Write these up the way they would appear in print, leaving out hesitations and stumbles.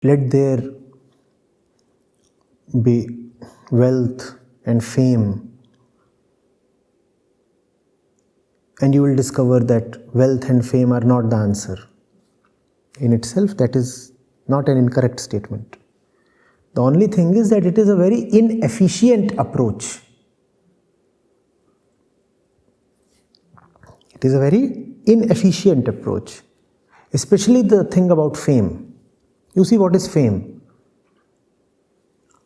let there be wealth and fame, and you will discover that wealth and fame are not the answer. In itself, that is not an incorrect statement. The only thing is that it is a very inefficient approach. It is a very inefficient approach, especially the thing about fame. You see, what is fame?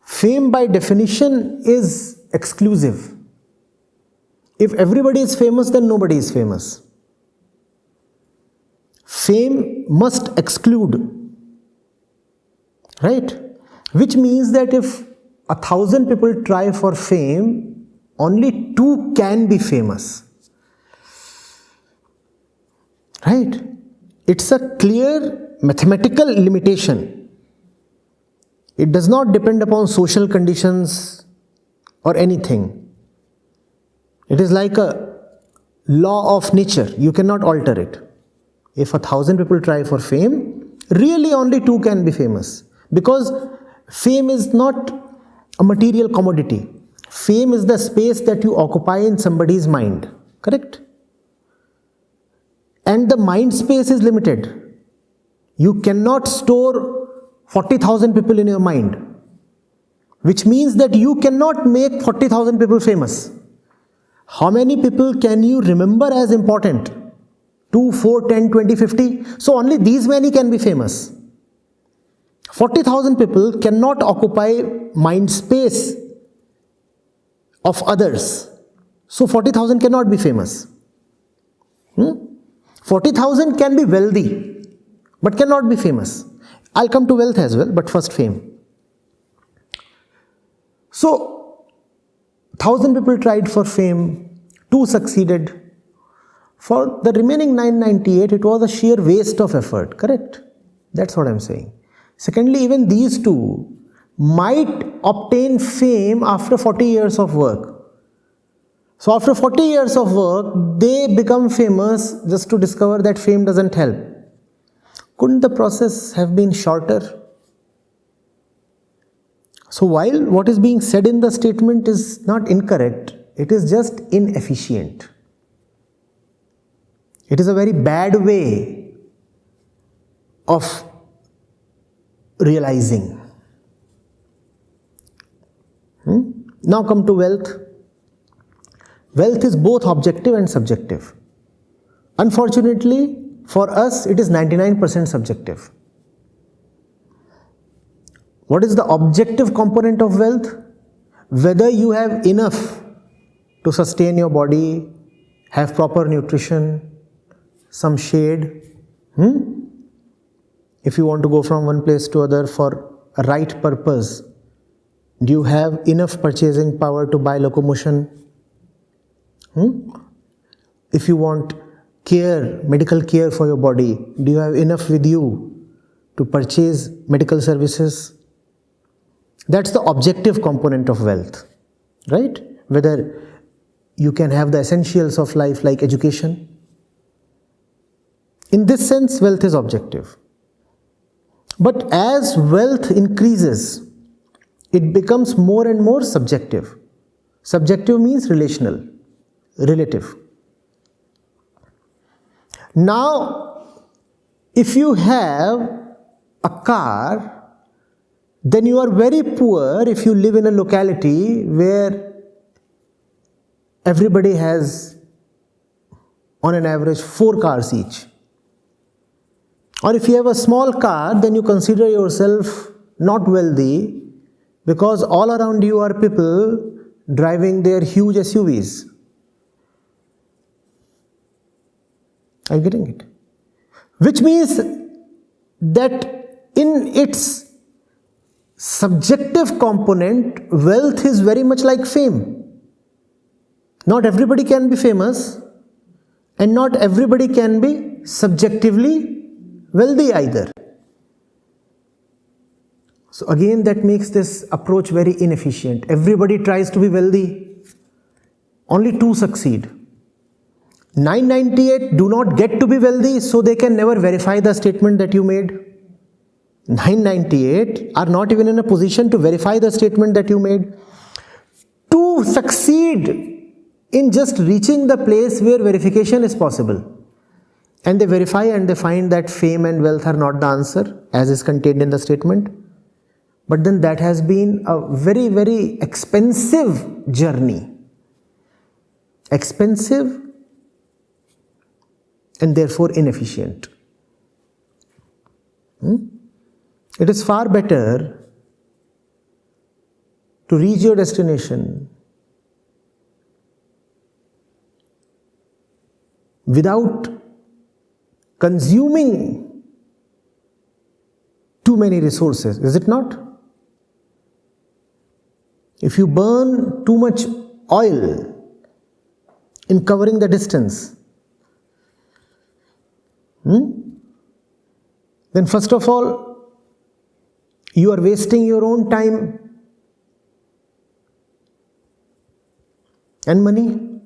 Fame by definition is exclusive. If everybody is famous, then nobody is famous. Fame must exclude, right? Which means that if 1,000 people try for fame, only 2 can be famous. Right? It's a clear mathematical limitation. It does not depend upon social conditions or anything. It is like a law of nature. You cannot alter it. If 1,000 people try for fame, really only 2 can be famous. Because fame is not a material commodity. Fame is the space that you occupy in somebody's mind. Correct? And the mind space is limited. You cannot store 40,000 people in your mind, which means that you cannot make 40,000 people famous. How many people can you remember as important? 2, 4, 10, 20, 50? So only these many can be famous. 40,000 people cannot occupy mind space of others. So 40,000 cannot be famous. 40,000 can be wealthy, but cannot be famous. I'll come to wealth as well, but first fame. So, 1,000 people tried for fame, 2 succeeded. For the remaining 998, it was a sheer waste of effort, correct? That's what I'm saying. Secondly, even these 2 might obtain fame after 40 years of work. So after 40 years of work, they become famous just to discover that fame doesn't help. Couldn't the process have been shorter? So while what is being said in the statement is not incorrect, it is just inefficient. It is a very bad way of realizing. Now come to wealth. Wealth is both objective and subjective. Unfortunately, for us, it is 99% subjective. What is the objective component of wealth? Whether you have enough to sustain your body, have proper nutrition, some shade. If you want to go from one place to other for a right purpose, do you have enough purchasing power to buy locomotion? If you want care, medical care for your body, do you have enough with you to purchase medical services? That's the objective component of wealth, right? Whether you can have the essentials of life like education. In this sense, wealth is objective. But as wealth increases, it becomes more and more subjective. Subjective means relational, relative. Now, if you have a car, then you are very poor if you live in a locality where everybody has, on an average, 4 cars each. Or if you have a small car, then you consider yourself not wealthy because all around you are people driving their huge SUVs. Are you getting it? Which means that in its subjective component, wealth is very much like fame. Not everybody can be famous, and not everybody can be subjectively wealthy either. So again, that makes this approach very inefficient. Everybody tries to be wealthy, only 2 succeed. 998 do not get to be wealthy, so they can never verify the statement that you made. 998 are not even in a position to verify the statement that you made. To succeed in just reaching the place where verification is possible, and they verify and they find that fame and wealth are not the answer as is contained in the statement, but then that has been a very, very expensive journey. Expensive and therefore inefficient. It is far better to reach your destination without consuming too many resources, is it not? If you burn too much oil in covering the distance, then first of all, you are wasting your own time and money.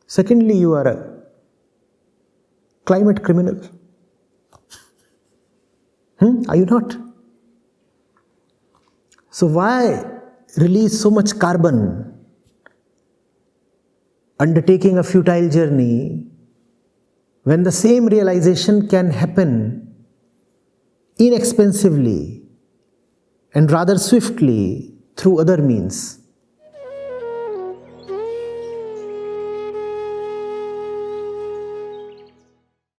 Secondly, you are a climate criminal. Are you not? So why release so much carbon undertaking a futile journey when the same realization can happen inexpensively and rather swiftly through other means?